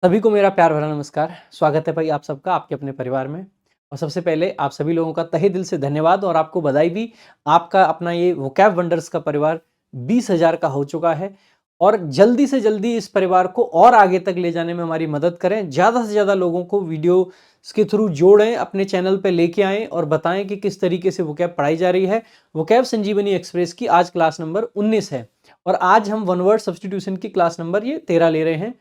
सभी को मेरा प्यार भरा नमस्कार। स्वागत है भाई आप सबका आपके अपने परिवार में। और सबसे पहले आप सभी लोगों का तहे दिल से धन्यवाद और आपको बधाई भी। आपका अपना ये वोकैब वंडर्स का परिवार 20,000 का हो चुका है और जल्दी से जल्दी इस परिवार को और आगे तक ले जाने में हमारी मदद करें। ज़्यादा से ज़्यादा लोगों को वीडियो के थ्रू जोड़ें, अपने चैनल पे लेके आएँ और बताएं कि किस तरीके से वोकैब पढ़ाई जा रही है। वोकैब संजीवनी एक्सप्रेस की आज क्लास नंबर 19 है और आज हम वन वर्ड सब्स्टिट्यूशन की क्लास नंबर ये 13 ले रहे हैं।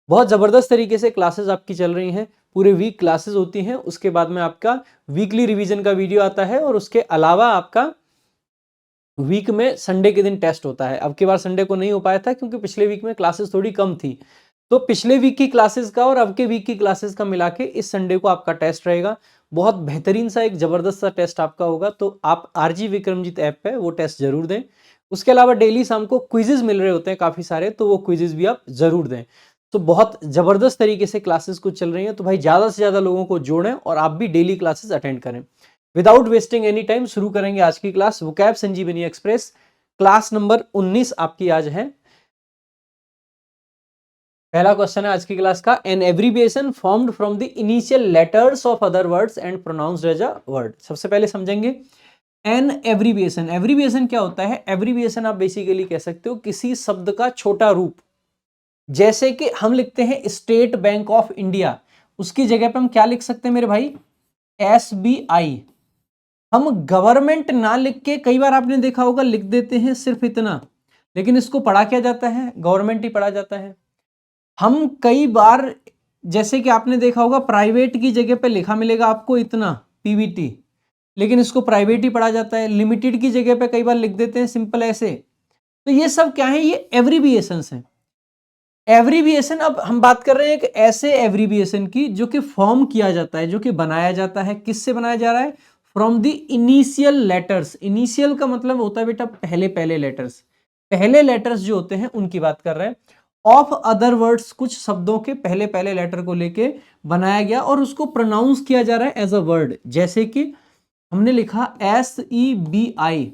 बहुत ज़बरदस्त तरीके से क्लासेस आपकी चल रही हैं। पूरे वीक क्लासेस होती हैं, उसके बाद में आपका वीकली रिवीजन का वीडियो आता है और उसके अलावा आपका वीक में संडे के दिन टेस्ट होता है। अब की बार संडे को नहीं हो पाया था क्योंकि पिछले वीक में क्लासेस थोड़ी कम थी। तो पिछले वीक की क्लासेस का और अब के वीक की क्लासेस का मिला के इस संडे को आपका टेस्ट रहेगा। बहुत बेहतरीन सा एक जबरदस्त सा टेस्ट आपका होगा, तो आप आरजी विक्रमजीत ऐप पे वो टेस्ट जरूर दें। उसके अलावा डेली शाम को क्विजेज मिल रहे होते हैं काफी सारे, तो वो क्विजेज भी आप जरूर दें। तो बहुत जबरदस्त तरीके से क्लासेस कुछ चल रही हैं, तो भाई ज्यादा से ज्यादा लोगों को जोड़ें और आप भी डेली क्लासेस अटेंड करें। विदाउट वेस्टिंग एनी टाइम शुरू करेंगे आज की क्लास। वोकैब संजीवनी एक्सप्रेस क्लास नंबर 19 आपकी आज है। पहला क्वेश्चन है आज की क्लास का, an abbreviation formed from the initial letters of other words and pronounced as a word. सबसे पहले समझेंगे एन एब्रिविएशन। एब्रिविएशन क्या होता है? एब्रिविएशन आप बेसिकली कह सकते हो किसी शब्द का छोटा रूप। जैसे कि हम लिखते हैं स्टेट बैंक ऑफ इंडिया, उसकी जगह पे हम क्या लिख सकते हैं मेरे भाई? SBI। हम गवर्नमेंट ना लिख के कई बार आपने देखा होगा लिख देते हैं सिर्फ इतना, लेकिन इसको पढ़ा क्या जाता है? गवर्नमेंट ही पढ़ा जाता है। हम कई बार जैसे कि आपने देखा होगा प्राइवेट की जगह पे लिखा मिलेगा आपको इतना PVT, लेकिन इसको प्राइवेट ही पढ़ा जाता है। लिमिटेड की जगह पे कई बार लिख देते हैं सिंपल ऐसे। तो ये सब क्या है? ये एब्रिविएशंस हैं। एब्रिविएशन, अब हम बात कर रहे हैं एक ऐसे एब्रिविएशन की जो कि फॉर्म किया जाता है, जो कि बनाया जाता है। किससे बनाया जा रहा है? From the initial letters. Initial का मतलब होता है बेटा पहले पहले लेटर्स। पहले लेटर्स जो होते हैं उनकी बात कर रहे हैं। ऑफ अदर वर्ड्स, कुछ शब्दों के पहले पहले लेटर को लेके बनाया गया और उसको प्रोनाउंस किया जा रहा है एज अ वर्ड। जैसे कि हमने लिखा SEBI,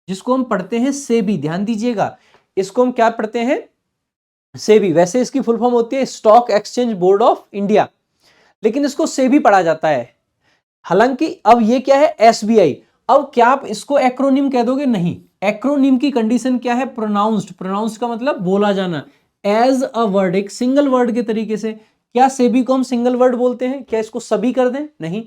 जिसको हम पढ़ते हैं सेबी। ध्यान दीजिएगा, इसको हम क्या पढ़ते हैं? सेबी। वैसे इसकी फुल फॉर्म होती है stock exchange board of India, लेकिन इसको सेबी पढ़ा जाता है। हालांकि अब ये क्या है? SBI। अब क्या आप इसको एक्रोनिम कह दोगे? नहीं। एक्रोनिम की कंडीशन क्या है? प्रोनाउंस्ड। प्रोनाउंस्ड का मतलब बोला जाना एज अ वर्ड, एक सिंगल वर्ड के तरीके से। क्या सेबी को हम सिंगल वर्ड बोलते हैं? क्या इसको सभी कर दें? नहीं।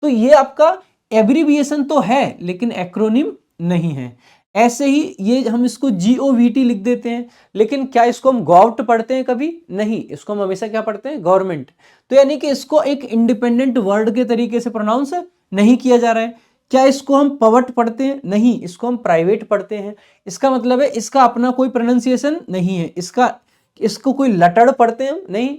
तो ये आपका एब्रिविएशन तो है लेकिन एक्रोनिम नहीं है। ऐसे ही ये हम इसको GOVT लिख देते हैं, लेकिन क्या इसको हम गॉव्ट पढ़ते हैं? कभी नहीं। इसको हम हमेशा क्या पढ़ते हैं? गवर्नमेंट। तो यानी कि इसको एक इंडिपेंडेंट वर्ड के तरीके से प्रोनाउंस नहीं किया जा रहा है। क्या इसको हम पवट पढ़ते हैं? नहीं, इसको हम प्राइवेट पढ़ते हैं। इसका मतलब है इसका अपना कोई प्रोनाउंसिएशन नहीं है। इसको कोई लटड़ पढ़ते हैं? नहीं,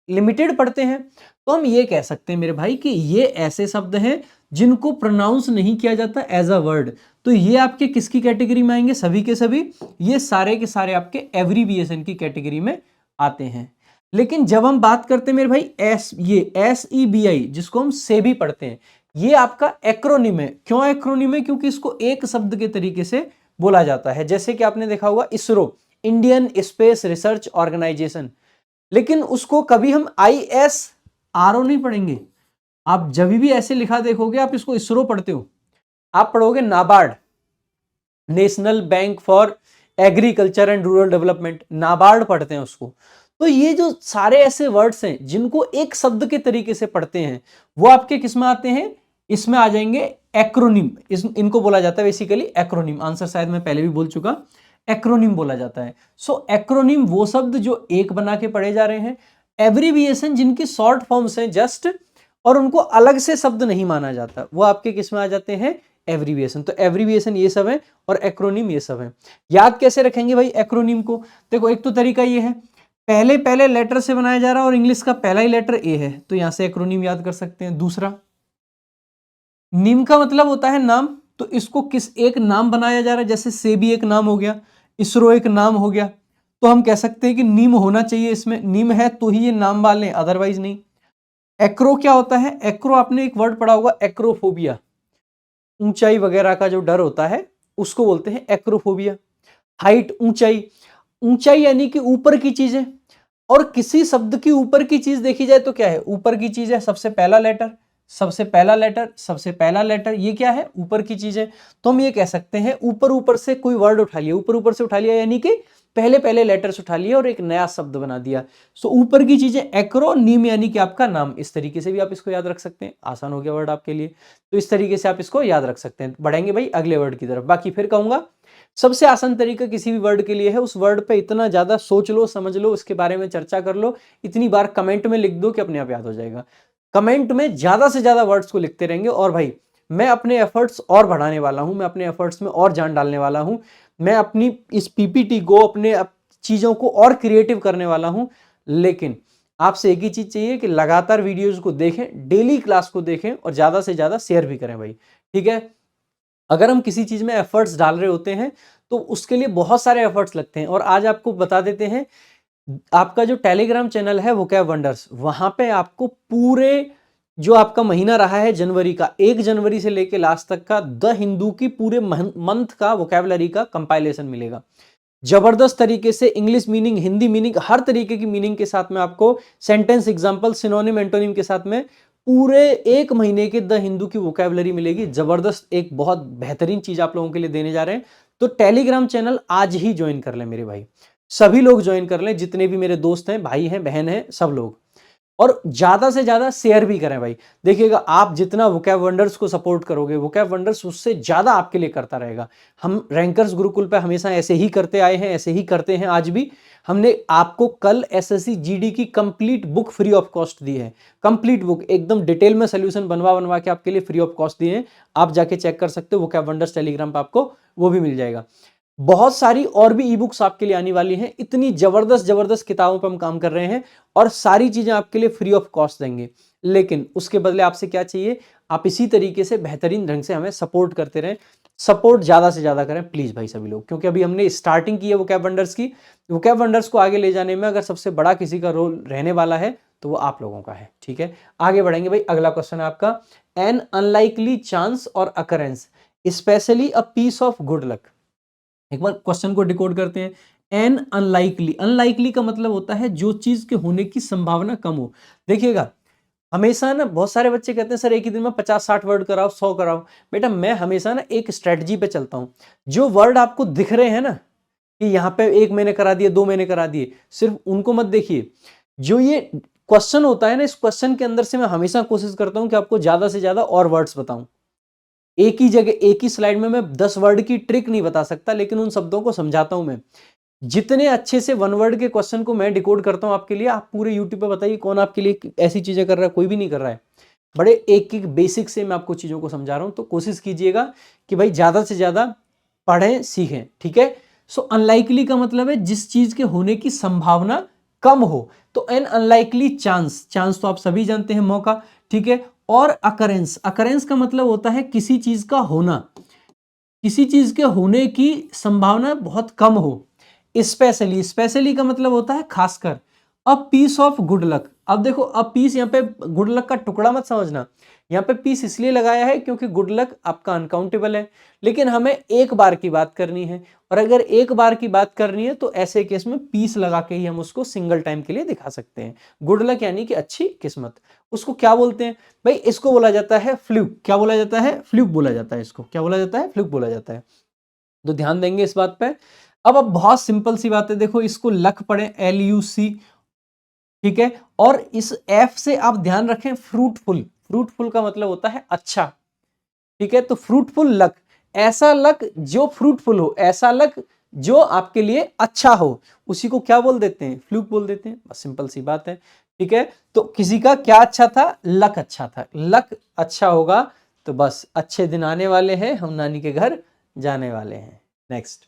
लिमिटेड पढ़ते हैं। तो हम ये कह सकते हैं मेरे भाई कि ये ऐसे शब्द हैं जिनको प्रोनाउंस नहीं किया जाता एज अ वर्ड। तो ये आपके किसकी कैटेगरी में आएंगे? सभी के सभी ये सारे के सारे आपके एब्रिविएशन की कैटेगरी में आते हैं। लेकिन जब हम बात करते हैं मेरे भाई ये SEBI, जिसको हम सेबी पढ़ते हैं, ये आपका एक्रोनिम है। क्यों एक्रोनिम है? क्योंकि इसको एक शब्द के तरीके से बोला जाता है। जैसे कि आपने देखा होगा ISRO, Indian space research organisation, लेकिन उसको कभी हम ISRO नहीं पढ़ेंगे। आप जब भी ऐसे लिखा देखोगे आप इसको इसरो पढ़ते हो, आप पढ़ोगे NABARD, national bank for agriculture and rural development, NABARD पढ़ते हैं उसको। तो ये जो सारे ऐसे वर्ड्स हैं जिनको एक शब्द के तरीके से पढ़ते हैं, वो आपके किस में आते हैं? इसमें आ जाएंगे एक्रोनिम। इनको बोला जाता है बेसिकली एक्रोनिम। आंसर शायद मैं पहले भी बोल चुका, एक्रोनिम बोला जाता है। सो एक्रोनिम वो शब्द जो एक बना के पढ़े जा रहे हैं। एब्रिविएशन जिनकी शॉर्ट फॉर्म्स हैं जस्ट, और उनको अलग से शब्द नहीं माना जाता, वो आपके किस में आ जाते हैं? एब्रिविएशन। तो एब्रिविएशन ये सब है और एक्रोनिम ये सब है। याद कैसे रखेंगे भाई एक्रोनिम को? देखो, एक तो तरीका ये है, पहले पहले लेटर से बनाया जा रहा है और इंग्लिश का पहला ही लेटर A है, तो यहां से एक्रोनिम याद कर सकते हैं। दूसरा, निम का मतलब होता है नाम, तो इसको किस एक नाम बनाया जा रहा है। जैसे सेबी एक नाम हो गया, इसरो एक नाम हो गया, तो हम कह सकते हैं कि नीम होना चाहिए इसमें। नीम है तो ही ये नाम वाले, अदरवाइज नहीं। एक्रो क्या होता है? एक्रो आपने एक वर्ड पढ़ा होगा एक्रोफोबिया, ऊंचाई वगैरह का जो डर होता है उसको बोलते हैं एक्रोफोबिया। हाइट, ऊंचाई। ऊंचाई यानी कि ऊपर की चीजें, और किसी शब्द की ऊपर की चीज देखी जाए तो क्या है, ऊपर की चीज है सबसे पहला लेटर, सबसे पहला लेटर, सबसे पहला लेटर, ये क्या है, ऊपर की चीज है। तो हम ये कह सकते हैं ऊपर ऊपर से कोई वर्ड उठा लिया, ऊपर ऊपर से उठा लिया यानी कि पहले पहले लेटर्स उठा लिया और एक नया शब्द बना दिया। सो ऊपर की चीजें, एक्रोनीम यानी कि आपका नाम, इस तरीके से भी आप इसको याद रख सकते हैं। आसान हो गया वर्ड आपके लिए, तो इस तरीके से आप इसको याद रख सकते हैं। बढ़ेंगे भाई अगले वर्ड की तरफ। बाकी फिर कहूंगा सबसे आसान तरीका किसी भी वर्ड के लिए है, उस वर्ड पे इतना ज्यादा सोच लो, समझ लो, उसके बारे में चर्चा कर लो, इतनी बार कमेंट में लिख दो कि अपने आप याद हो जाएगा। कमेंट में ज्यादा से ज्यादा वर्ड्स को लिखते रहेंगे। और भाई मैं अपने एफर्ट्स और बढ़ाने वाला हूं, मैं अपने एफर्ट्स में और जान डालने वाला हूं, मैं अपनी इस पीपीटी को, अपने चीजों को और क्रिएटिव करने वाला हूं। लेकिन आपसे एक ही चीज चाहिए कि लगातार वीडियोस को देखें, डेली क्लास को देखें और ज्यादा से ज्यादा शेयर भी करें भाई, ठीक है। अगर हम किसी चीज में एफर्ट्स डाल रहे होते हैं तो उसके लिए बहुत सारे एफर्ट्स लगते हैं। और आज आपको बता देते हैं, आपका जो टेलीग्राम चैनल है वोकैब वंडर्स, वहां पे आपको पूरे जो आपका महीना रहा है जनवरी का, 1 जनवरी से लेके लास्ट तक का द हिंदू की पूरे मंथ का वोकैबुलरी का कंपाइलेशन मिलेगा। जबरदस्त तरीके से इंग्लिश मीनिंग, हिंदी मीनिंग, हर तरीके की मीनिंग के साथ में आपको सेंटेंस एग्जांपल, सिनोनिम, एंटोनिम के साथ में पूरे 1 महीने के द हिंदू की वोकैबुलरी मिलेगी। जबरदस्त, एक बहुत बेहतरीन चीज आप लोगों के लिए देने जा रहे हैं। तो टेलीग्राम चैनल आज ही ज्वाइन कर लें मेरे भाई, सभी लोग ज्वाइन कर लें, जितने भी मेरे दोस्त हैं, भाई हैं, बहन हैं, सब लोग। और ज्यादा से ज्यादा शेयर भी करें भाई। देखिएगा आप जितना वोकैब वंडर्स को सपोर्ट करोगे, वोकैब वंडर्स उससे ज्यादा आपके लिए करता रहेगा। हम रैंकर्स गुरुकुल पे हमेशा ऐसे ही करते आए हैं, ऐसे ही करते हैं आज भी। हमने आपको कल एसएससी जीडी की complete book free of cost दी है, कंप्लीट बुक एकदम डिटेल में सोल्यूशन बनवा बनवा के आपके लिए फ्री ऑफ कॉस्ट दिए हैं। आप जाके चेक कर सकते हो, वोकैब वंडर्स टेलीग्राम पे आपको वो भी मिल जाएगा। बहुत सारी और भी ई बुक्स आपके लिए आने वाली हैं। इतनी जबरदस्त जबरदस्त किताबों पर हम काम कर रहे हैं और सारी चीजें आपके लिए फ्री ऑफ कॉस्ट देंगे। लेकिन उसके बदले आपसे क्या चाहिए, आप इसी तरीके से बेहतरीन ढंग से हमें सपोर्ट करते रहें। सपोर्ट ज्यादा से ज्यादा करें प्लीज भाई सभी लोग, क्योंकि अभी हमने स्टार्टिंग की है वोकैब वंडर्स की। वोकैब वंडर्स को आगे ले जाने में अगर सबसे बड़ा किसी का रोल रहने वाला है तो वो आप लोगों का है, ठीक है। आगे बढ़ेंगे भाई। अगला क्वेश्चन है आपका, एन अनलाइकली चांस और occurrence especially a piece of good luck. एक बार क्वेश्चन को डिकोड करते हैं। एन अनलाइकली, अनलाइकली का मतलब होता है जो चीज के होने की संभावना कम हो। देखिएगा हमेशा ना बहुत सारे बच्चे कहते हैं सर एक ही दिन में 50-60 वर्ड कराओ, 100 कराओ। बेटा मैं हमेशा ना एक स्ट्रेटजी पे चलता हूं। जो वर्ड आपको दिख रहे हैं ना कि यहाँ पे 1 महीने करा दिए, 2 महीने करा दिए, सिर्फ उनको मत देखिए। जो ये क्वेश्चन होता है ना, इस क्वेश्चन के अंदर से मैं हमेशा कोशिश करता हूं कि आपको ज्यादा से ज्यादा और वर्ड्स बताऊं। एक ही जगह, एक ही स्लाइड में मैं 10 वर्ड की ट्रिक नहीं बता सकता, लेकिन उन शब्दों को समझाता हूं मैं। जितने अच्छे से 1 वर्ड के क्वेश्चन को मैं डिकोड करता हूं आपके लिए, आप पूरे यूट्यूब पे बताइए कौन आपके लिए ऐसी चीजें कर रहा है, कोई भी नहीं कर रहा है। बड़े एक एक बेसिक से मैं आपको चीजों को समझा रहा हूं। तो कोशिश कीजिएगा कि भाई ज्यादा से ज्यादा पढ़ें, सीखें, ठीक है। सो अनलाइकली का मतलब है जिस चीज के होने की संभावना कम हो। तो एन अनलाइकली चांस, चांस तो आप सभी जानते हैं, मौका, ठीक है। और अकरेंस, अकरेंस का मतलब होता है किसी चीज का होना, किसी चीज के होने की संभावना बहुत कम हो। स्पेशली, स्पेशली का मतलब होता है खासकर। A piece of good luck, अब देखो अ पीस, यहाँ पे गुड लक का टुकड़ा मत समझना। यहाँ पे पीस इसलिए लगाया है क्योंकि गुड लक आपका अनकाउंटेबल है, लेकिन हमें एक बार की बात करनी है। और अगर एक बार की बात करनी है तो ऐसे केस में पीस लगा के ही हम उसको सिंगल टाइम के लिए दिखा सकते हैं। गुड लक यानी कि अच्छी किस्मत, उसको क्या बोलते हैं भाई, इसको बोला जाता है फ्लूक। क्या बोला जाता है, फ्लूक बोला जाता है। इसको क्या बोला जाता है, फ्लूक बोला जाता है। तो ध्यान देंगे इस बात पे। अब बहुत सिंपल सी बात है, देखो इसको लक पढ़े, LUC, ठीक है। और इस एफ से आप ध्यान रखें फ्रूटफुल, फ्रूटफुल का मतलब होता है अच्छा, ठीक है। तो फ्रूटफुल लक, ऐसा लक जो फ्रूटफुल हो, ऐसा लक जो आपके लिए अच्छा हो, उसी को क्या बोल देते हैं, फ्लूक बोल देते हैं। बस सिंपल सी बात है, ठीक है। तो किसी का क्या अच्छा था, लक अच्छा था, लक अच्छा होगा तो बस अच्छे दिन आने वाले हैं, हम नानी के घर जाने वाले हैं। नेक्स्ट,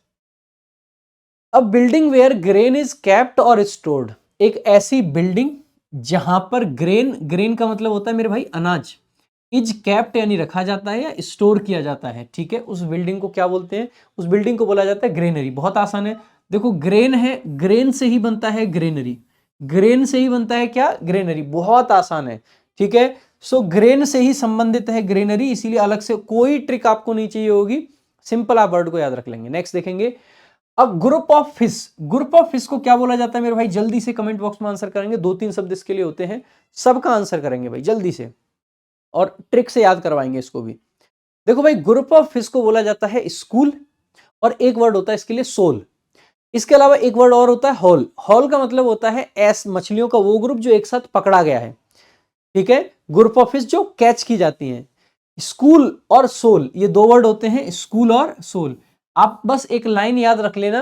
अब building where grain is kept और स्टोर्ड, एक ऐसी बिल्डिंग जहां पर ग्रेन, ग्रेन का मतलब होता है मेरे भाई अनाज, इज कैप्ट यानी रखा जाता है या स्टोर किया जाता है, ठीक है। उस बिल्डिंग को क्या बोलते हैं, उस बिल्डिंग को बोला जाता है ग्रेनरी। बहुत आसान है, देखो ग्रेन है, ग्रेन से ही बनता है ग्रेनरी, ग्रेन से ही बनता है क्या, ग्रेनरी। बहुत आसान है, ठीक है। सो ग्रेन से ही संबंधित है ग्रेनरी, इसीलिए अलग से कोई ट्रिक आपको नहीं चाहिए होगी, सिंपल आप वर्ड को याद रख लेंगे। नेक्स्ट देखेंगे, अब ग्रुप ऑफ फिश को क्या बोला जाता है मेरे भाई? जल्दी से कमेंट बॉक्स में आंसर करेंगे, 2-3 शब्द इसके लिए होते हैं, सबका आंसर करेंगे भाई जल्दी से, और ट्रिक से याद करवाएंगे इसको भी। देखो भाई, ग्रुप ऑफ फिश को बोला जाता है स्कूल, और एक वर्ड होता है इसके लिए सोल। इसके अलावा एक वर्ड और होता है हॉल। हॉल का मतलब होता है मछलियों का वो ग्रुप जो एक साथ पकड़ा गया है, ठीक है। ग्रुप ऑफ फिश जो कैच की जाती हैं। स्कूल और सोल ये दो वर्ड होते हैं, स्कूल और सोल। आप बस एक लाइन याद रख लेना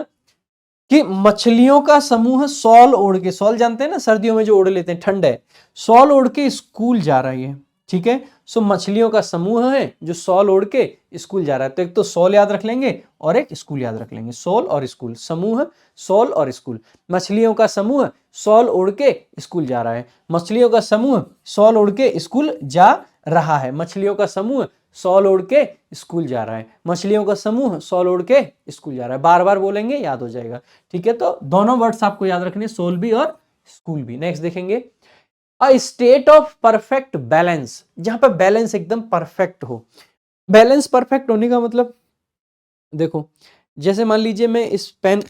कि मछलियों का समूह सॉल ओढ़ के, सॉल जानते हैं ना, सर्दियों में जो ओढ़ लेते हैं, ठंड है, सॉल ओढ़ के स्कूल जा रही है, ठीक है। सो मछलियों का समूह है जो सॉल ओढ़ के स्कूल जा रहा है। तो एक तो सॉल याद रख लेंगे और एक स्कूल याद रख लेंगे। सॉल और स्कूल, समूह सॉल और स्कूल। मछलियों का समूह सॉल ओढ़ के स्कूल जा रहा है, मछलियों का समूह सॉल ओढ़ के स्कूल जा रहा है, मछलियों का समूह सॉल ओढ़ के स्कूल जा रहा है, मछलियों का समूह सॉल ओढ़ के स्कूल जा रहा है। बार बार बोलेंगे, याद हो जाएगा, ठीक है। तो दोनों वर्ड्स आपको याद रखने, सोल भी और स्कूल भी। नेक्स्ट देखेंगे, a state of perfect balance, जहां पर बैलेंस एकदम परफेक्ट हो। बैलेंस परफेक्ट होने का मतलब, देखो जैसे मान लीजिए मैं इस पेन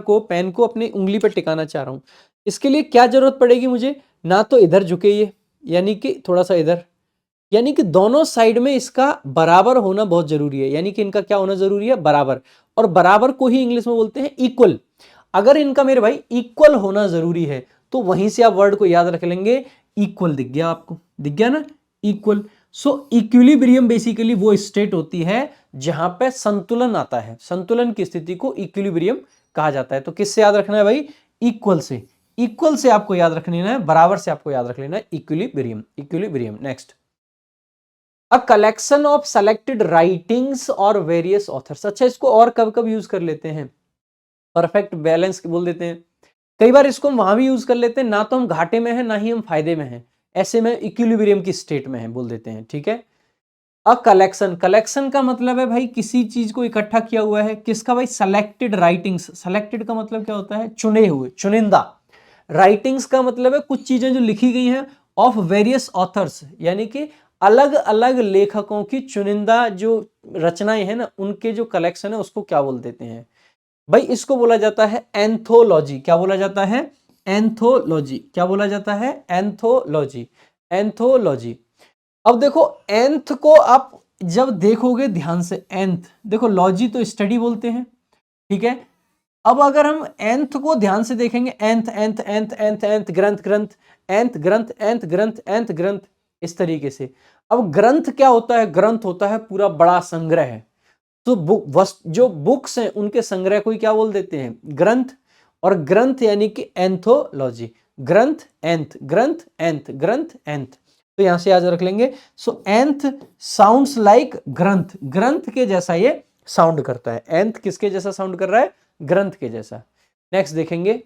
को अपनी उंगली पर टिकाना चाह रहा हूं, इसके लिए क्या जरूरत पड़ेगी मुझे? ना तो इधर झुके ये, यानी कि थोड़ा सा इधर, यानी कि दोनों साइड में इसका बराबर होना बहुत जरूरी है। यानी कि इनका क्या होना जरूरी है? बराबर। और बराबर को ही इंग्लिश में बोलते हैं इक्वल। अगर इनका मेरे भाई इक्वल होना जरूरी है तो वहीं से आप वर्ड को याद रख लेंगे, इक्वल। दिख गया आपको? दिख गया ना, इक्वल। सो इक्विलिब्रियम बेसिकली वो स्टेट होती है जहां पे संतुलन आता है। संतुलन की स्थिति को इक्विलिब्रियम कहा जाता है। तो किससे याद रखना है भाई? इक्वल से। इक्वल से आपको याद रख लेना है, बराबर से आपको याद रख लेना है, equilibrium. Equilibrium. Next, a collection of selected writings और वेरियस ऑथर्स। अच्छा, इसको और कब कब यूज कर लेते हैं? परफेक्ट बैलेंस बोल देते हैं। कई बार इसको हम वहां भी यूज कर लेते हैं, ना तो हम घाटे में हैं ना ही हम फायदे में हैं, ऐसे में इक्विलिब्रियम की स्टेट में है बोल देते हैं, ठीक है। अ कलेक्शन, कलेक्शन का मतलब है भाई किसी चीज को इकट्ठा किया हुआ है। किसका भाई? Selected writings. सेलेक्टेड का मतलब क्या होता है? चुने हुए, चुनिंदा। राइटिंग्स का मतलब है कुछ चीजें जो लिखी गई हैं, ऑफ वेरियस ऑथर्स, यानी कि अलग अलग लेखकों की चुनिंदा जो रचनाएं हैं ना, उनके जो कलेक्शन है उसको क्या बोल देते हैं भाई? इसको बोला जाता है एंथोलॉजी। क्या बोला जाता है? एंथोलॉजी। क्या बोला जाता है? एंथोलॉजी। एंथोलॉजी। अब देखो, एंथ को आप जब देखोगे ध्यान से, एंथ देखो, लॉजी तो स्टडी बोलते हैं, ठीक है। अब अगर हम एंथ को ध्यान से देखेंगे, nth nth nth nth nth, ग्रंथ ग्रंथ, एंथ ग्रंथ, एंथ ग्रंथ, एंथ ग्रंथ, इस तरीके से। अब ग्रंथ क्या होता है? ग्रंथ होता है पूरा बड़ा संग्रह है। तो जो बुक्स हैं उनके संग्रह को ही क्या बोल देते हैं? ग्रंथ। और ग्रंथ यानी कि एंथोलॉजी। ग्रंथ एंथ, ग्रंथ एंथ, ग्रंथ एंथ। तो यहां से याद रख लेंगे। सो एंथ साउंड्स लाइक ग्रंथ, ग्रंथ के जैसा ये साउंड करता है। एंथ किसके जैसा साउंड कर रहा है? ग्रंथ के जैसा। नेक्स्ट देखेंगे,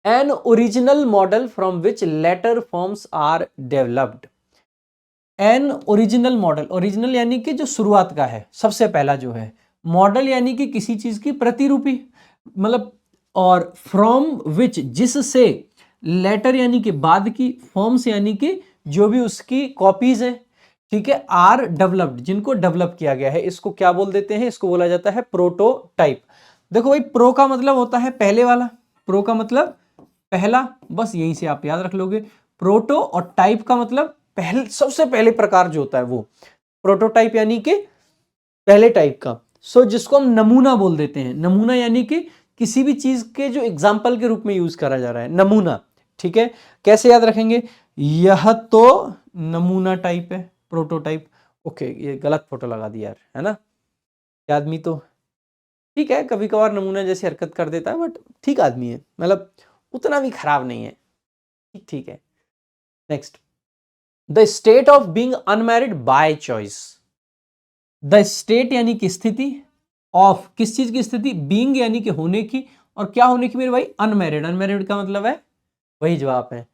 an original model from which later forms are developed. An original model, original यानी कि जो शुरुआत का है, सबसे पहला जो है। मॉडल यानी कि किसी चीज की प्रतिरूपी, मतलब, और फ्रॉम विच जिससे, लेटर यानी कि बाद की, फॉर्म्स यानी कि जो भी उसकी कॉपीज है, ठीक है, आर डेवलप्ड, जिनको डेवलप किया गया है, इसको क्या बोल देते हैं? इसको बोला जाता है प्रोटोटाइप। देखो भाई, प्रो का मतलब होता है पहले वाला, प्रो का मतलब पहला, बस यहीं से आप याद रख लोगे। प्रोटो और टाइप का मतलब पहले, सबसे पहले प्रकार जो होता है वो। प्रोटोटाइप यानी कि पहले टाइप का। सो जिसको हम नमूना बोल देते हैं। नमूना यानी कि किसी भी चीज के जो एग्जाम्पल के रूप में यूज करा जा रहा है, नमूना, ठीक है। कैसे याद रखेंगे? यह तो नमूना टाइप है, प्रोटोटाइप। ओके, ये गलत फोटो लगा दिया यार, है ना। ये आदमी तो ठीक है, कभी कभार नमूना जैसी हरकत कर देता है, बट ठीक आदमी है, मतलब उतना भी खराब नहीं है, ठीक ठीक है। Next, the state of being unmarried by choice. The state यानी कि स्थिति, ऑफ किस चीज की स्थिति, बीइंग यानी कि होने की, और क्या होने की मेरे भाई? अनमैरिड। अनमैरिड का मतलब है, वही जवाब है,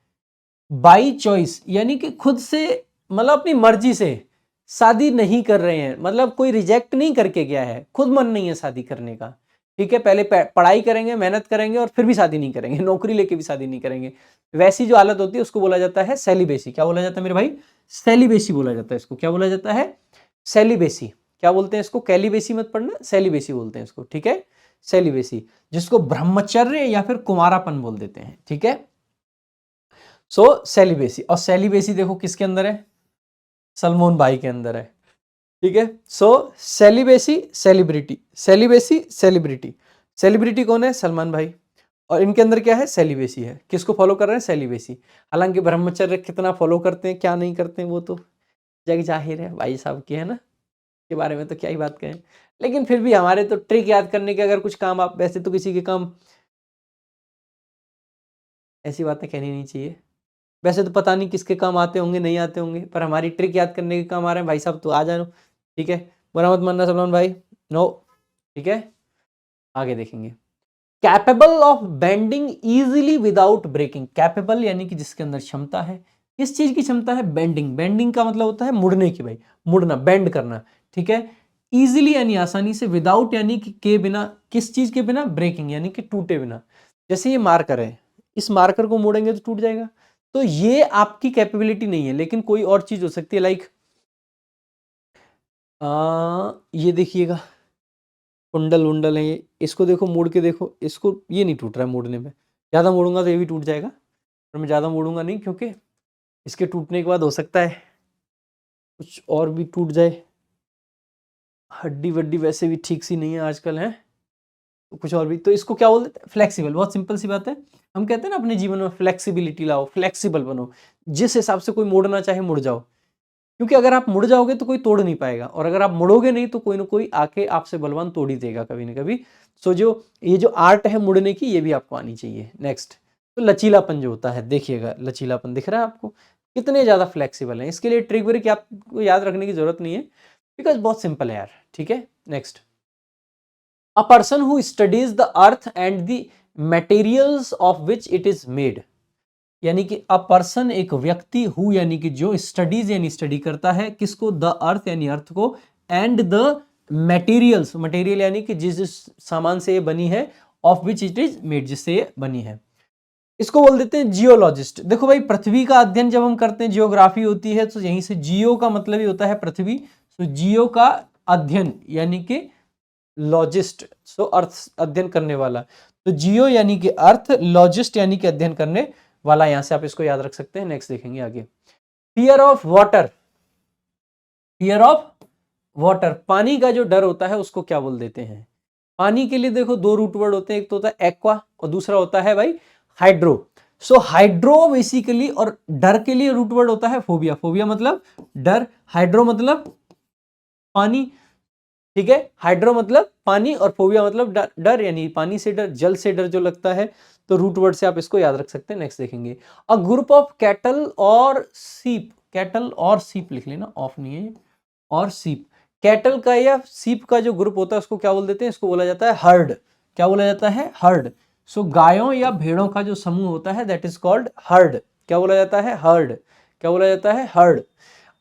बाई चॉइस, यानी कि खुद से, मतलब अपनी मर्जी से शादी नहीं कर रहे हैं, मतलब कोई रिजेक्ट नहीं करके गया है, खुद मन नहीं है शादी करने का, ठीक है। पहले पढ़ाई करेंगे, मेहनत करेंगे और फिर भी शादी नहीं करेंगे, नौकरी लेके भी शादी नहीं करेंगे, वैसी जो हालत होती है उसको बोला जाता है सेलिबेसी। क्या बोला जाता है मेरे भाई? सेलिबेसी बोला जाता है इसको। क्या बोला जाता है? सेलिबेसी। क्या बोलते हैं इसको, कैलिबेसी मत पढ़ना, सेलिबेसी बोलते हैं इसको, ठीक है, सेलिबेसी, जिसको ब्रह्मचर्य या फिर कुमारापन बोल देते हैं, ठीक है। सो सेलिबेसी, और सेलिबेसी देखो किसके अंदर है, सलमान भाई के अंदर है, ठीक है। So celibacy celebrity, celibacy celebrity, celebrity कौन है, सलमान भाई, और इनके अंदर क्या है, सेलिबेसी है। किसको फॉलो कर रहे हैं, सेलिबेसी। हालांकि ब्रह्मचर्य कितना फॉलो करते हैं क्या नहीं करते हैं वो तो जग जाहिर है भाई साहब की, है ना, के बारे में तो क्या ही बात करें, लेकिन फिर भी हमारे तो ट्रिक याद करने के अगर कुछ काम, आप वैसे तो किसी के काम, ऐसी बातें कहनी नहीं चाहिए, वैसे तो पता नहीं किसके काम आते होंगे नहीं आते होंगे, पर हमारी ट्रिक याद करने के काम आ रहे हैं भाई साहब, तो आ जाओ, ठीक है, बुरा मत मानना सलमान भाई, नो, ठीक है। आगे देखेंगे, capable of bending easily without breaking, capable यानी कि जिसके अंदर क्षमता है, किस चीज की क्षमता है, बेंडिंग, बेंडिंग का मतलब होता है मुड़ने की भाई, मुड़ना, बेंड करना, ठीक है। इजीली यानी आसानी से, विदाउट यानी कि के बिना, किस चीज के बिना, ब्रेकिंग यानी कि टूटे बिना। जैसे ये मार्कर है, इस मार्कर को मोड़ेंगे तो टूट जाएगा, तो ये आपकी कैपेबिलिटी नहीं है, लेकिन कोई और चीज हो सकती है, लाइक ये देखिएगा कुंडल उंडल है ये, इसको देखो मोड़ के देखो, इसको ये नहीं टूट रहा है मोड़ने में, ज़्यादा मोड़ूंगा तो ये भी टूट जाएगा, पर मैं ज़्यादा मोड़ूंगा नहीं, क्योंकि इसके टूटने के बाद हो सकता है कुछ और भी टूट जाए, हड्डी वड्डी वैसे भी ठीक सी नहीं है आजकल, है तो कुछ और भी, तो इसको क्या बोल देते हैं, फ्लेक्सिबल। बहुत सिंपल सी बात है, हम कहते हैं ना अपने जीवन में फ्लेक्सिबिलिटी लाओ, फ्लेक्सिबल बनो, जिस हिसाब से कोई मोड़ना चाहे मुड़ जाओ, क्योंकि अगर आप मुड़ जाओगे तो कोई तोड़ नहीं पाएगा, और अगर आप मुड़ोगे नहीं तो कोई ना कोई आके आपसे बलवान तोड़ ही देगा कभी ना कभी। सो जो ये जो आर्ट है मुड़ने की, ये भी आपको आनी चाहिए। नेक्स्ट, तो लचीलापन जो होता है, देखिएगा लचीलापन दिख रहा है आपको, कितने ज्यादा फ्लेक्सिबल है, इसके लिए ट्रिक व्रिक आपको याद रखने की जरूरत नहीं है, बिकॉज बहुत सिंपल है यार, ठीक है। Next, a person who studies the earth and the materials of which it is made, यानी कि अ पर्सन एक व्यक्ति, हु यानी कि जो, स्टडीज यानी स्टडी करता है, किसको, द अर्थ यानी अर्थ को, एंड द मटेरियल्स, मटेरियल यानी कि जिस जिस सामान से ये बनी है, of which it is made, जिससे ये बनी है, इसको बोल देते हैं जियोलॉजिस्ट। देखो भाई, पृथ्वी का अध्ययन जब हम करते हैं, जियोग्राफी होती है, तो यहीं से जियो का मतलब ही होता है पृथ्वी, तो जियो का अध्ययन यानी कि लॉजिस्ट, सो अर्थ अध्ययन करने वाला, तो जियो यानी कि अर्थ, लॉजिस्ट यानी कि अध्ययन करने वाला, यहां से आप इसको याद रख सकते हैं। नेक्स्ट देखेंगे आगे, fear of water, fear of water, पानी का जो डर होता है उसको क्या बोल देते हैं। पानी के लिए देखो दो रूट वर्ड होते हैं, एक तो होता है एक्वा और दूसरा होता है भाई हाइड्रो। सो हाइड्रो बेसिकली, और डर के लिए रूट वर्ड होता है फोबिया, फोबिया मतलब डर, हाइड्रो मतलब पानी, ठीक है, हाइड्रो मतलब पानी और फोबिया मतलब डर, डर यानी पानी से डर, जल से डर जो लगता है, तो रूट वर्ड से आप इसको याद रख सकते हैं। नेक्स्ट देखेंगे, अ ग्रुप ऑफ कैटल और सीप, कैटल और सीप लिख लेना, ऑफ नहीं है, और सीप, कैटल का या सीप का जो ग्रुप होता है उसको क्या बोल देते हैं, इसको बोला जाता है हर्ड, क्या बोला जाता है, हर्ड। सो गायों या भेड़ों का जो समूह होता है, दैट इज कॉल्ड हर्ड, क्या बोला जाता है, हर्ड, क्या बोला जाता है, हर्ड।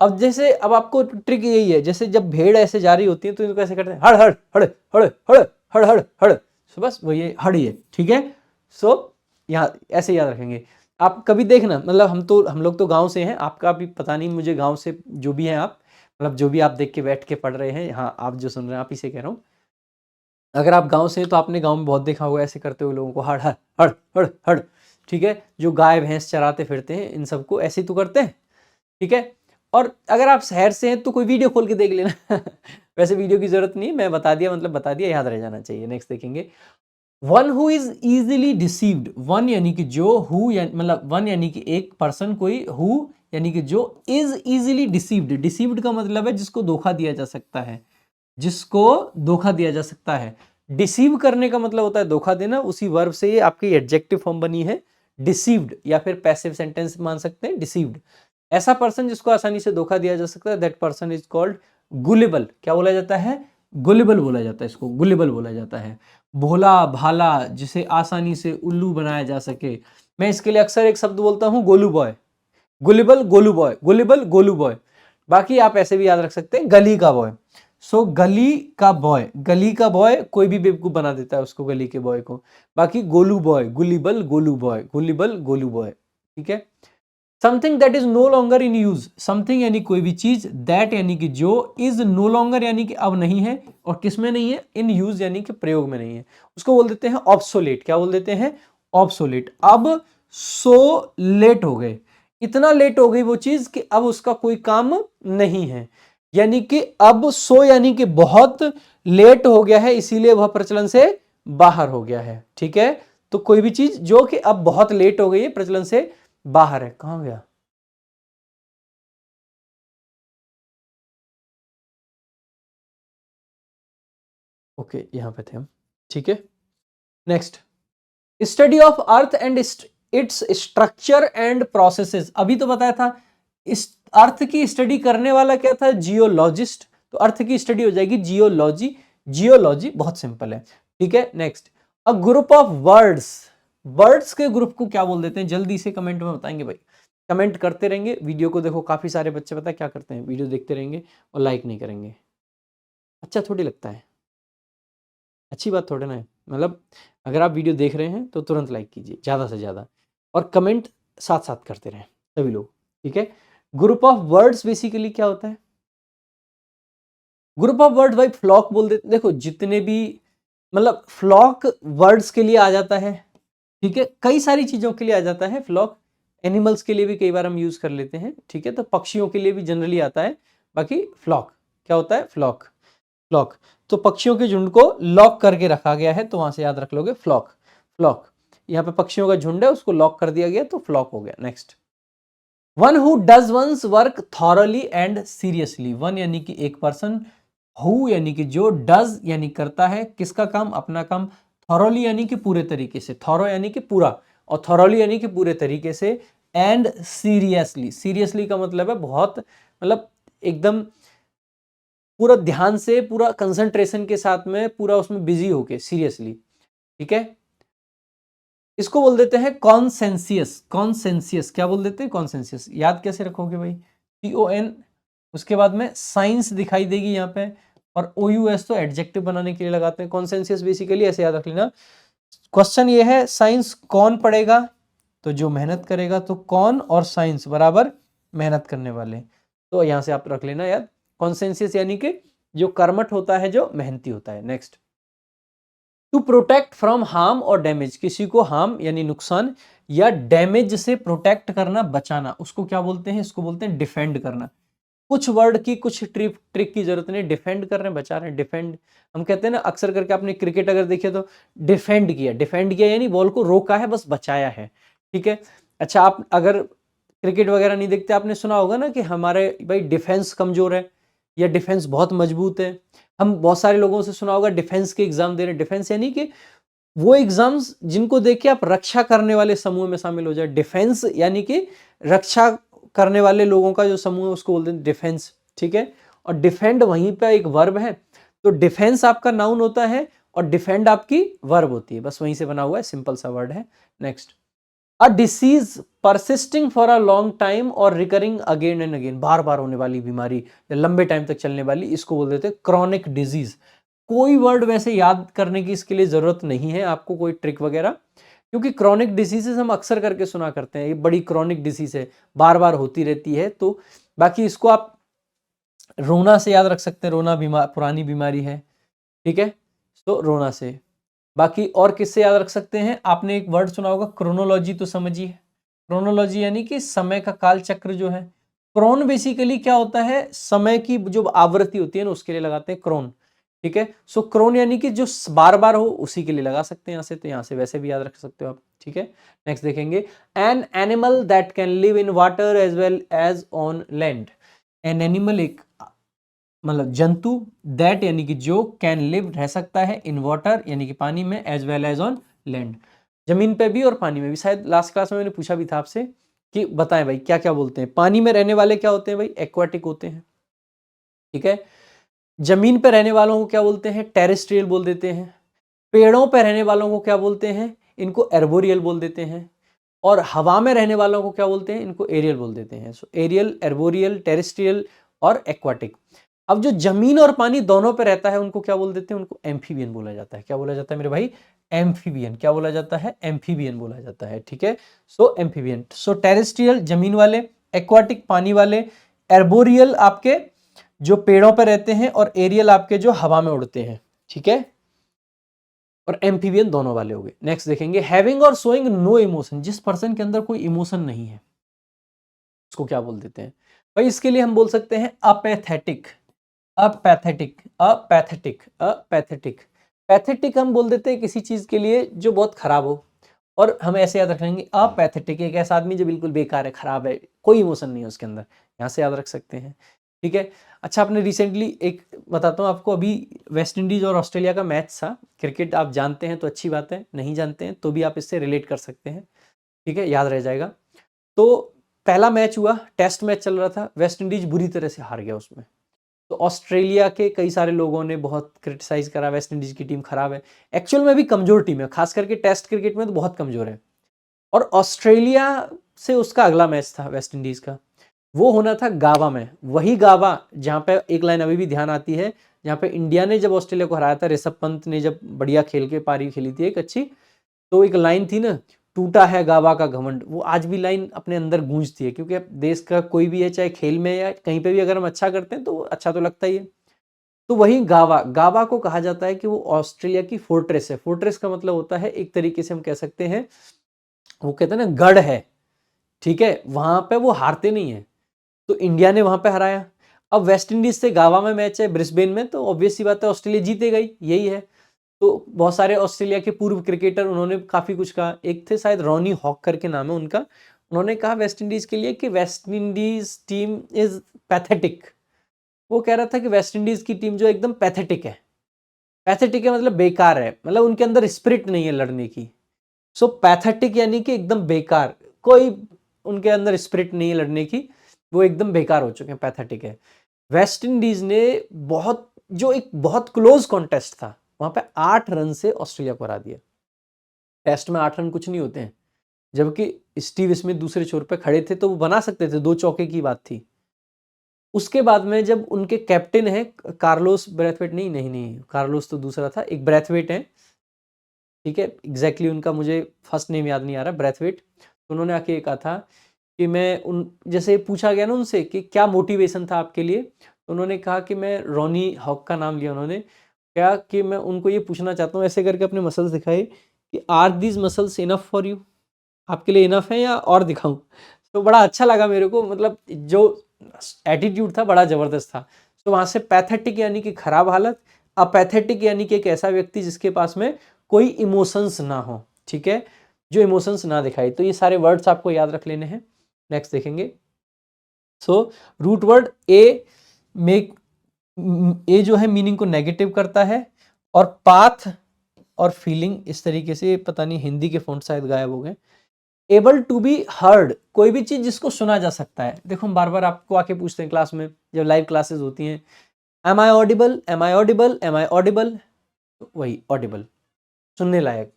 अब जैसे, अब आपको ट्रिक यही है, जैसे जब भेड़ ऐसे जा रही होती है तो इनको ऐसे करते हैं, हड़ हड़ हड़ हड़ हड़ हड़ हड़ हड़, सो बस वो ये हड़, ये ठीक है। सो यहाँ ऐसे याद रखेंगे। आप कभी देखना, मतलब हम लोग तो गांव से हैं, आपका भी पता नहीं, मुझे गांव से जो भी हैं आप, मतलब जो भी आप देख के बैठ के पढ़ रहे हैं, हाँ आप जो सुन रहे हैं आप ही से कह रहा हूँ, अगर आप गांव से हैं तो आपने गांव में बहुत देखा होगा ऐसे करते हुए लोगों को, हड़ हड़ हड़ हड़ हड़, ठीक है। जो गाय भैंस चराते फिरते हैं इन सबको ऐसे ही तो करते हैं, ठीक है। और अगर आप शहर से हैं तो कोई वीडियो खोल के देख लेना वैसे वीडियो की जरूरत नहीं, मैं बता दिया मतलब बता दिया, याद रह जाना चाहिए। नेक्स्ट देखेंगे, one who is easily deceived, one यानी कि जो, हु मतलब वन यानी कि एक पर्सन कोई, हु यानी कि जो, इज इजिली डिसीव्ड, डिसीव्ड का मतलब है जिसको धोखा दिया जा सकता है, जिसको धोखा दिया जा सकता है। डिसीव करने का मतलब होता है धोखा देना, उसी वर्ब से ये आपकी एडजेक्टिव फॉर्म बनी है डिसीव्ड, या फिर पैसिव सेंटेंस मान सकते हैं डिसीव्ड। ऐसा पर्सन जिसको आसानी से धोखा दिया जा सकता है, दैट पर्सन इज कॉल्ड गुलेबल, क्या बोला जाता है, गुलेबल बोला जाता है, इसको गुलेबल बोला जाता है। भोला भाला, जिसे आसानी से उल्लू बनाया जा सके, मैं इसके लिए अक्सर एक शब्द बोलता हूं, Golu boy, gullible Golu boy, gullible Golu boy. बाकी आप ऐसे भी याद रख सकते हैं, गली का बॉय। सो गली का बॉय, गली का बॉय कोई भी बेवकूफ बना देता है उसको, गली के बॉय को। बाकी Golu boy, gullible Golu boy, gullible Golu boy, ठीक है। Something that is no longer in use, something यानी कोई भी चीज, दैट यानी कि जो, इज नो लॉन्गर यानी कि अब नहीं है, और किस में नहीं है, इन यूज यानी कि प्रयोग में नहीं है, उसको बोल देते हैं ऑब्सोलेट। क्या बोल देते हैं, ऑब्सोलेट। अब सो लेट हो गए, इतना लेट हो गई वो चीज कि अब उसका कोई काम नहीं है, यानी कि अब सो यानी कि बहुत लेट हो गया है, इसीलिए वह प्रचलन से बाहर हो गया है। ठीक है, तो कोई भी चीज जो कि अब बहुत लेट हो गई है, प्रचलन से बाहर है। कहां गया, ओके यहां पे थे हम। ठीक है, next, study of earth and its structure and processes. अभी तो बताया था, इस अर्थ की स्टडी करने वाला क्या था, जियोलॉजिस्ट, तो अर्थ की स्टडी हो जाएगी जियोलॉजी। जियोलॉजी बहुत सिंपल है। ठीक है, next, a group of words, words के ग्रुप को क्या बोल देते हैं, जल्दी से कमेंट में बताएंगे भाई, कमेंट करते रहेंगे। वीडियो को देखो, काफी सारे बच्चे पता है क्या करते हैं, वीडियो देखते रहेंगे और लाइक नहीं करेंगे। अच्छा थोड़ी लगता है, अच्छी बात थोड़े ना है, मतलब अगर आप वीडियो देख रहे हैं तो तुरंत लाइक कीजिए ज़्यादा से ज़्यादा, और कमेंट साथ साथ करते रहें सभी लोग। ठीक है, ग्रुप ऑफ वर्ड्स बेसिकली क्या होता है, ग्रुप ऑफ वर्ड्स भाई फ्लॉक बोल देते, देखो जितने भी, मतलब फ्लॉक वर्ड्स के लिए आ जाता है। ठीक है, कई सारी चीज़ों के लिए आ जाता है फ्लॉक, एनिमल्स के लिए भी कई बार हम यूज़ कर लेते हैं। ठीक है, तो पक्षियों के लिए भी जनरली आता है। बाकी फ्लॉक क्या होता है, फ्लॉक, फ्लॉक तो पक्षियों के झुंड को लॉक करके रखा गया है, तो वहां से याद रख लोगे फ्लॉक। फ्लॉक यहाँ पे पक्षियों का झुंड है, उसको लॉक कर दिया गया तो फ्लॉक हो गया। Next, one who does one's work thoroughly and seriously. One यानी कि एक पर्सन, हु यानी कि जो, डज यानी करता है किसका काम, अपना काम, थॉरली यानी कि पूरे तरीके से, थॉरो यानी कि पूरा, और थॉरली यानी कि पूरे तरीके से, एंड सीरियसली, सीरियसली का मतलब है बहुत, मतलब एकदम पूरा ध्यान से, पूरा कंसंट्रेशन के साथ में, पूरा उसमें बिजी होके, सीरियसली। ठीक है, इसको बोल देते हैं कॉन्सेंसियस। कॉन्सेंसियस क्या बोल देते हैं, कॉन्सेंसियस। याद कैसे रखोगे भाई, CON, उसके बाद में साइंस दिखाई देगी यहाँ पे, और OUS तो एडजेक्टिव बनाने के लिए लगाते हैं। कॉन्सेंसियस बेसिकली ऐसे याद रख लेना। क्वेश्चन ये है, साइंस कौन पढ़ेगा, तो जो मेहनत करेगा, तो कौन और साइंस बराबर मेहनत करने वाले, तो यहां से आप रख लेना याद। कॉन्सेंसियस यानी कि जो कर्मठ होता है, जो मेहनती होता है। Next, to protect from harm और डैमेज, किसी को हार्म यानी नुकसान या डैमेज से प्रोटेक्ट करना, बचाना, उसको क्या बोलते हैं, इसको बोलते हैं डिफेंड करना। कुछ वर्ड की, कुछ ट्रिक की जरूरत नहीं, डिफेंड कर रहे हैं, बचा रहे हैं, डिफेंड। हम कहते हैं ना अक्सर करके, आपने क्रिकेट अगर देखिए तो डिफेंड किया, डिफेंड किया यानी बॉल को रोका है, बस बचाया है। ठीक है, अच्छा आप अगर क्रिकेट वगैरह नहीं देखते, आपने सुना होगा ना कि हमारे भाई डिफेंस कमजोर है या डिफेंस बहुत मजबूत है। हम बहुत सारे लोगों से सुना होगा डिफेंस के एग्जाम दे रहे हैं। डिफेंस यानी कि वो एग्जाम्स जिनको देख के आप रक्षा करने वाले समूह में शामिल हो जाए। डिफेंस यानी कि रक्षा करने वाले लोगों का जो समूह है, उसको बोलते हैं डिफेंस। ठीक है, और डिफेंड वहीं पे एक वर्ब है, तो डिफेंस आपका नाउन होता है और डिफेंड आपकी वर्ब होती है, बस वहीं से बना हुआ है, सिंपल सा वर्ड है। Next, a disease persisting for a long time और रिकरिंग अगेन एंड अगेन, बार बार होने वाली बीमारी या लंबे टाइम तक चलने वाली, इसको बोल देते हैं क्रॉनिक डिजीज। कोई वर्ड वैसे याद करने की इसके लिए जरूरत नहीं है आपको, कोई ट्रिक वगैरह, क्योंकि क्रॉनिक डिसीजेस हम अक्सर करके सुना करते हैं, ये बड़ी क्रॉनिक डिसीज है, बार बार होती रहती है। तो बाकी इसको आप रोना से याद रख सकते हैं, रोना पुरानी बीमारी है। ठीक है, तो रोना से। बाकी और किससे याद रख सकते हैं, आपने एक वर्ड सुना होगा क्रोनोलॉजी, तो समझिए क्रोनोलॉजी यानी कि समय का काल चक्र जो है। क्रोन बेसिकली क्या होता है, समय की जो आवृत्ति होती है ना, उसके लिए लगाते हैं क्रोन। ठीक है, सो क्रोन यानी कि जो बार बार हो, उसी के लिए लगा सकते हैं यहाँ से, तो यहाँ से वैसे भी याद रख सकते हो आप। ठीक है, नेक्स्ट देखेंगे, an animal that can live in water as well as on land. An animal एक मतलब जंतु, दैट यानी कि जो, कैन लिव रह सकता है, इन वाटर यानी कि पानी में, as well as on land, जमीन पे भी और पानी में भी। शायद लास्ट क्लास में मैंने पूछा भी था आपसे कि बताएं भाई क्या क्या बोलते हैं, पानी में रहने वाले क्या होते हैं भाई, एक्वाटिक होते हैं। ठीक है, जमीन पे रहने वालों को क्या बोलते हैं, टेरेस्ट्रियल बोल देते हैं। पेड़ों पे रहने वालों को क्या बोलते हैं, इनको एर्बोरियल बोल देते हैं। और हवा में रहने वालों को क्या बोलते हैं, इनको एरियल बोल देते हैं। सो एरियल, एर्बोरियल, टेरेस्ट्रियल और एक्वाटिक। अब जो जमीन और पानी दोनों पे रहता है, उनको क्या बोल देते हैं, उनको एम्फीबियन बोला जाता है। क्या बोला जाता है मेरे भाई, एम्फीबियन, क्या बोला जाता है? एम्फीबियन बोला जाता है, ठीक है। सो एम्फीबियन। सो टेरेस्ट्रियल जमीन वाले, एक्वाटिक पानी वाले, एर्बोरियल आपके जो पेड़ों पर रहते हैं, और एरियल आपके जो हवा में उड़ते हैं, ठीक है। और एम्फीबियन दोनों वाले हो गए। नेक्स्ट देखेंगे, हैविंग और शोइंग नो इमोशन, जिस पर्सन के अंदर कोई इमोशन नहीं है उसको क्या बोल देते हैं? भाई इसके लिए हम बोल सकते हैं apathetic. Apathetic, apathetic, apathetic. Pathetic हम बोल देते हैं किसी चीज के लिए जो बहुत खराब हो, और हम ऐसे याद रखेंगे अपैथेटिक, एक ऐसा आदमी जो बिल्कुल बेकार है, खराब है, कोई इमोशन नहीं है उसके अंदर, यहाँ से याद रख सकते हैं, ठीक है। अच्छा, आपने रिसेंटली एक बताता हूँ आपको, अभी वेस्ट इंडीज और ऑस्ट्रेलिया का मैच था। क्रिकेट आप जानते हैं तो अच्छी बात है, नहीं जानते हैं तो भी आप इससे रिलेट कर सकते हैं, ठीक है, याद रह जाएगा। तो पहला मैच हुआ, टेस्ट मैच चल रहा था, वेस्ट इंडीज बुरी तरह से हार गया उसमें। तो ऑस्ट्रेलिया के कई सारे लोगों ने बहुत क्रिटिसाइज करा, वेस्ट इंडीज की टीम खराब है, एक्चुअल में भी कमजोर टीम है, खास करके टेस्ट क्रिकेट में तो बहुत कमजोर है। और ऑस्ट्रेलिया से उसका अगला मैच था वेस्ट इंडीज का, वो होना था गावा में, वही गावा जहां पे एक लाइन अभी भी ध्यान आती है, जहां पे इंडिया ने जब ऑस्ट्रेलिया को हराया था, ऋषभ पंत ने जब बढ़िया खेल के पारी खेली थी एक अच्छी, तो एक लाइन थी ना, टूटा है गावा का घमंड, वो आज भी लाइन अपने अंदर गूंजती है, क्योंकि देश का कोई भी है, चाहे खेल में या कहीं पे भी अगर हम अच्छा करते हैं तो अच्छा तो लगता ही है। तो वही गावा, गावा को कहा जाता है कि वो ऑस्ट्रेलिया की फोर्ट्रेस है। फोर्ट्रेस का मतलब होता है, एक तरीके से हम कह सकते हैं, वो कहते हैं ना गढ़ है, ठीक है, वहां पे वो हारते नहीं है, तो इंडिया ने वहां पे हराया। अब वेस्ट इंडीज से गावा में मैच है ब्रिस्बेन में, तो ऑब्वियस सी बात है ऑस्ट्रेलिया जीतेगा ही, यही है। तो बहुत सारे ऑस्ट्रेलिया के पूर्व क्रिकेटर उन्होंने काफी कुछ कहा, एक थे शायद रॉनी हॉक करके नाम है उनका, उन्होंने कहा वेस्ट इंडीज के लिए कि West Indies team is pathetic. वो कह रहा था कि वेस्ट इंडीज की टीम जो एकदम पैथेटिक है, पैथेटिक है मतलब बेकार है, मतलब उनके अंदर स्पिरिट नहीं है लड़ने की। सो पैथेटिक यानी कि एकदम बेकार, कोई उनके अंदर स्पिरिट नहीं है लड़ने की, वो एकदम बेकार हो चुके हैं, पैथेटिक है। वेस्ट इंडीज ने बहुत, जो एक बहुत क्लोज कॉन्टेस्ट था, वहां पे 8 रन से ऑस्ट्रेलिया को हरा दिया। टेस्ट में 8 रन कुछ नहीं होते हैं, जबकि स्टीव स्मिथ दूसरे छोर पे खड़े थे तो वो बना सकते थे, 2 चौके की बात थी। उसके बाद में जब उनके कैप्टन है कार्लोस ब्रैथवेट, नहीं नहीं नहीं, कार्लोस तो दूसरा था, एक ब्रैथवेट है, ठीक है, एग्जैक्टली उनका मुझे फर्स्ट नेम याद नहीं आ रहा, ब्रैथवेट। तो उन्होंने आके ये कहा था कि मैं उन, जैसे पूछा गया ना उनसे कि क्या मोटिवेशन था आपके लिए, तो उन्होंने कहा कि मैं रॉनी हॉक का नाम लिया उन्होंने, क्या कि मैं उनको ये पूछना चाहता हूँ, ऐसे करके अपने मसल्स दिखाए कि are these muscles enough for you, आपके लिए इनफ है या और दिखाऊं? तो बड़ा अच्छा लगा मेरे को, मतलब जो एटीट्यूड था बड़ा जबरदस्त था। तो वहां से पैथेटिक यानी कि खराब हालत, अपैथेटिक यानी कि एक ऐसा व्यक्ति जिसके पास में कोई इमोशंस ना हो, ठीक है, जो इमोशंस ना दिखाई। तो ये सारे वर्ड्स आपको याद रख लेने हैं। नेक्स्ट देखेंगे। So root word a make, ए जो है मीनिंग को नेगेटिव करता है, और पाथ और फीलिंग इस तरीके से, पता नहीं हिंदी के फॉन्ट शायद गायब हो गए। एबल टू बी हर्ड, कोई भी चीज जिसको सुना जा सकता है। देखो हम बार बार आपको आके पूछते हैं क्लास में, जब लाइव क्लासेस होती हैं, am I audible, am I audible, am I audible, वही ऑडिबल, सुनने लायक,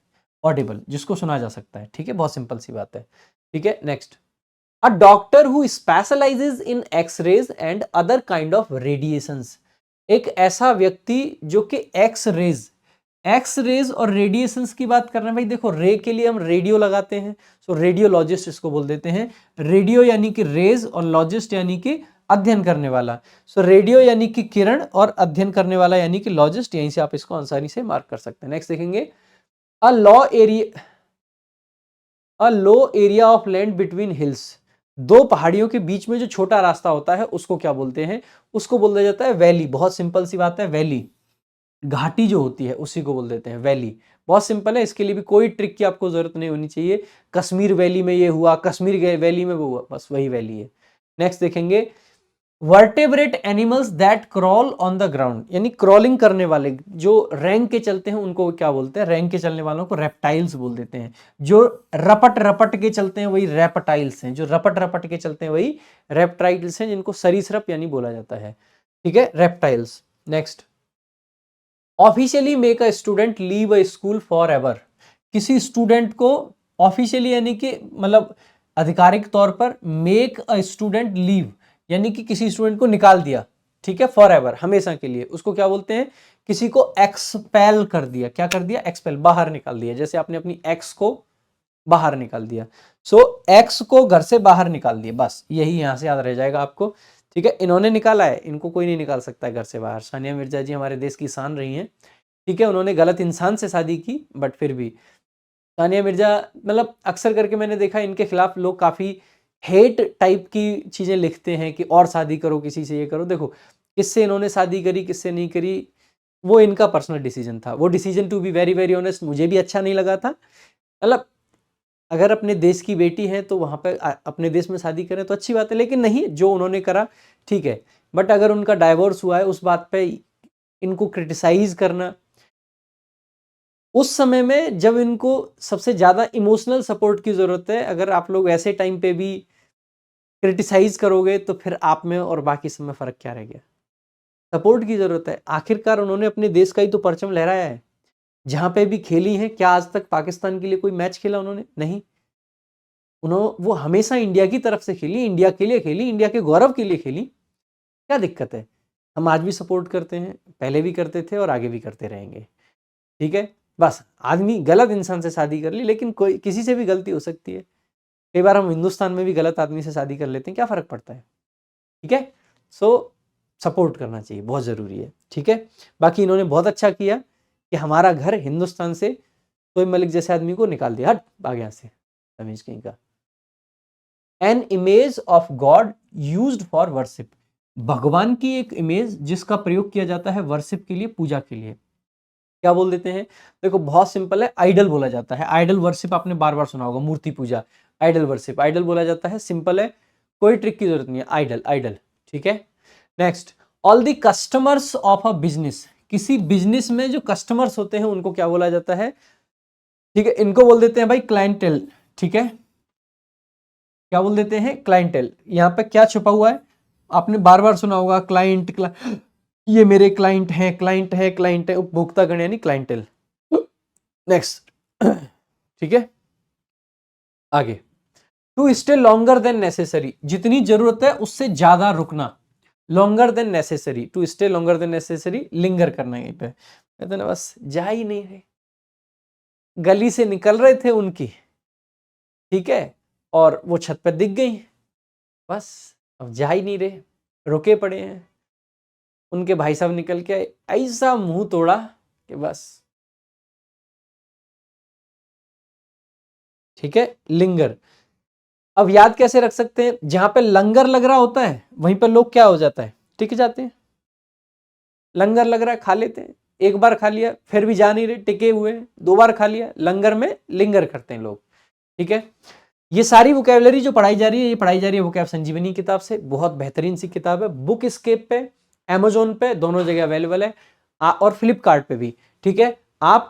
ऑडिबल जिसको सुना जा सकता है, ठीक है, बहुत सिंपल सी बात है, ठीक है। Next, a doctor who specialises in X-rays and other kind of radiations, एक ऐसा व्यक्ति जो कि एक्स रेज और रेडिएशंस की बात कर रहे हैं। भाई देखो, रे के लिए हम रेडियो लगाते हैं, सो रेडियोलॉजिस्ट इसको बोल देते हैं। रेडियो यानी कि रेज, और लॉजिस्ट यानी कि अध्ययन करने वाला। सो रेडियो यानी कि किरण, और अध्ययन करने वाला यानी कि लॉजिस्ट। यहीं से आप इसको आसानी से मार्क कर सकते हैं। नेक्स्ट देखेंगे, a low area of land between hills, 2 पहाड़ियों के बीच में जो छोटा रास्ता होता है उसको क्या बोलते हैं? उसको बोला जाता है वैली। बहुत सिंपल सी बात है, वैली, घाटी जो होती है उसी को बोल देते हैं वैली। बहुत सिंपल है, इसके लिए भी कोई ट्रिक की आपको जरूरत नहीं होनी चाहिए, कश्मीर वैली में ये हुआ, कश्मीर वैली में वो हुआ, बस वही वैली है। नेक्स्ट देखेंगे, vertebrate animals that crawl on the ground, यानी क्रॉलिंग करने वाले जो रैंक के चलते हैं उनको क्या बोलते हैं? रैंक के चलने वालों को रेप्टाइल्स बोल देते हैं। जो रपट रपट के चलते हैं वही रेप्टाइल्स हैं, जो रपट रपट के चलते हैं वही रेप्टाइल्स हैं, जिनको सरीसृप यानी बोला जाता है, ठीक है, reptiles. Next, officially make a student leave a school for ever, किसी स्टूडेंट को ऑफिशियली यानी कि मतलब आधिकारिक तौर पर, मेक अ स्टूडेंट लीव यानी कि किसी स्टूडेंट को निकाल दिया, ठीक है, फॉर एवर, हमेशा के लिए, उसको क्या बोलते हैं, किसी को एक्सपेल कर दिया, क्या कर दिया, एक्सपेल, बाहर निकाल दिया, जैसे आपने अपनी एक्स को बाहर निकाल दिया। सो एक्स को घर से बाहर निकाल दिया, बस यही यहां से याद रह जाएगा आपको, ठीक है। इन्होंने निकाला है, इनको कोई नहीं निकाल सकता है घर से बाहर। सानिया मिर्जा जी हमारे देश की शान रही हैं, ठीक है, उन्होंने गलत इंसान से शादी की, बट फिर भी सानिया मिर्जा, मतलब अक्सर करके मैंने देखा इनके खिलाफ लोग काफी हेट टाइप की चीजें लिखते हैं कि और शादी करो किसी से, ये करो। देखो किससे इन्होंने शादी करी, किससे नहीं करी, वो इनका पर्सनल डिसीजन था। वो decision, to be very very honest, मुझे भी अच्छा नहीं लगा था। मतलब अगर अपने देश की बेटी है तो वहां पे अपने देश में शादी करें तो अच्छी बात है, लेकिन नहीं, जो उन्होंने करा ठीक है। बट अगर उनका डाइवोर्स हुआ है, उस बात पे इनको क्रिटिसाइज करना, उस समय में जब इनको सबसे ज्यादा इमोशनल सपोर्ट की जरूरत है, अगर आप लोग ऐसे टाइम पे भी क्रिटिसाइज करोगे तो फिर आप में और बाकी सब में फर्क क्या रह गया। सपोर्ट की जरूरत है, आखिरकार उन्होंने अपने देश का ही तो परचम लहराया है। जहां पे भी खेली है, क्या आज तक पाकिस्तान के लिए कोई मैच खेला उन्होंने, नहीं। उन्होंने, वो हमेशा इंडिया की तरफ से खेली, इंडिया के लिए खेली, इंडिया के गौरव के लिए खेली। क्या दिक्कत है, हम आज भी सपोर्ट करते हैं, पहले भी करते थे और आगे भी करते रहेंगे, ठीक है। बस आदमी गलत इंसान से शादी कर ली, लेकिन कोई किसी से भी गलती हो सकती है। कई बार हम हिंदुस्तान में भी गलत आदमी से शादी कर लेते हैं, क्या फर्क पड़ता है, ठीक है। सो सपोर्ट करना चाहिए, बहुत जरूरी है, ठीक है। बाकी इन्होंने बहुत अच्छा किया कि हमारा घर हिंदुस्तान से शोएब मलिक जैसे आदमी को निकाल दिया, हट भाग यहाँ से, तमीज कहीं का। An image of God used for worship, भगवान की एक इमेज जिसका प्रयोग किया जाता है वर्शिप के लिए, पूजा के लिए, क्या बोल देते हैं। देखो बहुत सिंपल है, आइडल बोला जाता है। आइडल वर्शिप आपने बार बार सुना होगा, मूर्ति पूजा, आइडल वर्शिप, आइडल बोला जाता है। सिंपल है, कोई ट्रिक की जरूरत नहीं है, आइडल आइडल, ठीक है। Next, all the customers of a business, किसी बिजनेस में जो कस्टमर्स होते हैं उनको क्या बोला जाता है, ठीक है, इनको बोल देते हैं भाई क्लाइंटेल, ठीक है। क्या बोल देते हैं, क्लाइंटेल। यहां पे क्या छुपा हुआ है, आपने बार बार सुना होगा, क्लाइंट, ये मेरे क्लाइंट हैं, क्लाइंट है, क्लाइंट है, उपभोक्तागण यानी क्लाइंटेल। नेक्स्ट, ठीक है, आगे, to stay longer than necessary, जितनी जरूरत है उससे ज्यादा रुकना, longer than necessary, to stay longer than necessary, linger करना यहीं पे, कहते ना बस जा ही नहीं रहे, गली से निकल रहे थे उनकी, ठीक है, और वो छत पे दिख गई, बस अब जा ही नहीं रहे, रुके पड़े हैं। उनके भाई साहब निकल के आए, ऐसा मुंह तोड़ा कि बस, ठीक है, लिंगर। अब याद कैसे रख सकते हैं, जहां पे लंगर लग रहा होता है वहीं पर लोग क्या हो जाता है, टिक जाते हैं। लंगर लग रहा है, खा लेते हैं, एक बार खा लिया फिर भी जा नहीं रहे, टिके हुए हैं, दो बार खा लिया, लंगर में लिंगर करते हैं लोग, ठीक है। ये सारी वोकैबुलरी जो पढ़ाई जा रही है, ये पढ़ाई जा रही है वोकैब संजीवनी किताब से, बहुत बेहतरीन सी किताब है। बुक स्केप पे, अमेजोन पे, दोनों जगह अवेलेबल है, और फ्लिपकार्ट पे भी, ठीक है। आप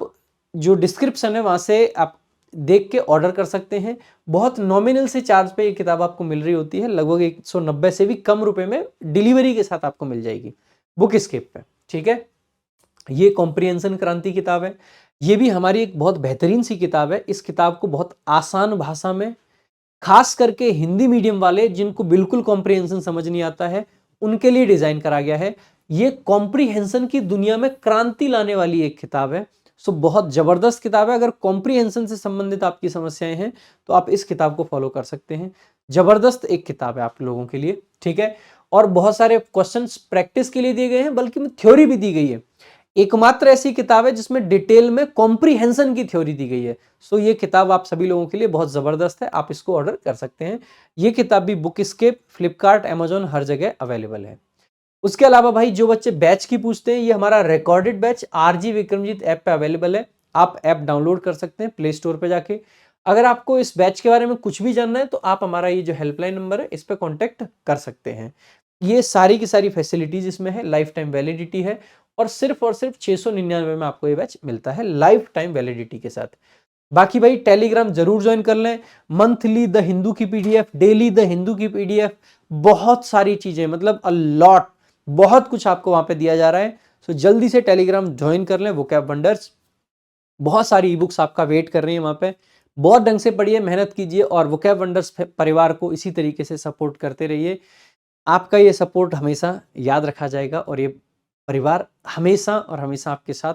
जो डिस्क्रिप्शन है वहां से आप देख के ऑर्डर कर सकते हैं। बहुत नॉमिनल से चार्ज पे ये किताब आपको मिल रही होती है, लगभग 190 से भी कम रुपए में डिलीवरी के साथ आपको मिल जाएगी बुक स्केप पे, ठीक है। ये कॉम्प्रिहेंशन क्रांति किताब है, ये भी हमारी एक बहुत बेहतरीन सी किताब है। इस किताब को बहुत आसान भाषा में, खास करके हिंदी मीडियम वाले जिनको बिल्कुल कॉम्प्रिहेंशन समझ नहीं आता है, उनके लिए डिजाइन करा गया है। ये कॉम्प्रिहेंशन की दुनिया में क्रांति लाने वाली एक किताब है। सो बहुत जबरदस्त किताब है। अगर कॉम्प्रिहेंशन से संबंधित आपकी समस्याएं हैं तो आप इस किताब को फॉलो कर सकते हैं। जबरदस्त एक किताब है आप लोगों के लिए, ठीक है। और बहुत सारे क्वेश्चंस प्रैक्टिस के लिए दिए गए हैं, बल्कि थ्योरी भी दी गई है। एकमात्र ऐसी किताब है जिसमें डिटेल में कॉम्प्रिहेंशन की थ्योरी दी गई है। सो ये किताब आप सभी लोगों के लिए बहुत जबरदस्त है, आप इसको ऑर्डर कर सकते हैं। ये किताब भी बुक स्केप, फ्लिपकार्ट, अमेजोन हर जगह अवेलेबल है। उसके अलावा भाई जो बच्चे बैच की पूछते हैं, ये हमारा recorded batch RG Vikramjeet app पे अवेलेबल है। आप ऐप डाउनलोड कर सकते हैं प्ले स्टोर पे जाके। अगर आपको इस बैच के बारे में कुछ भी जानना है तो आप हमारा ये जो हेल्पलाइन नंबर है इस पे कांटेक्ट कर सकते हैं। ये सारी की सारी फैसिलिटीज इसमें है, लाइफ टाइम वैलिडिटी है, और सिर्फ 699 में आपको ये बैच मिलता है लाइफ टाइम वैलिडिटी के साथ। बाकी भाई टेलीग्राम जरूर ज्वाइन कर लें। मंथली द हिंदू की पीडीएफ, डेली द हिंदू की पीडीएफ, बहुत सारी चीजें, मतलब अ लॉट, बहुत कुछ आपको वहां पे दिया जा रहा है। सो जल्दी से टेलीग्राम ज्वाइन कर लें, वोकैब वंडर्स। बहुत सारी ई बुक्स आपका वेट कर रही है वहां पे। बहुत ढंग से पढ़िए, मेहनत कीजिए, और वोकैब वंडर्स परिवार को इसी तरीके से सपोर्ट करते रहिए। आपका ये सपोर्ट हमेशा याद रखा जाएगा और ये परिवार हमेशा और हमेशा आपके साथ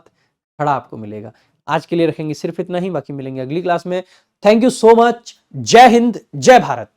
खड़ा आपको मिलेगा। आज के लिए रखेंगे सिर्फ इतना ही, बाकी मिलेंगे अगली क्लास में। Thank you so much. जय हिंद, जय भारत।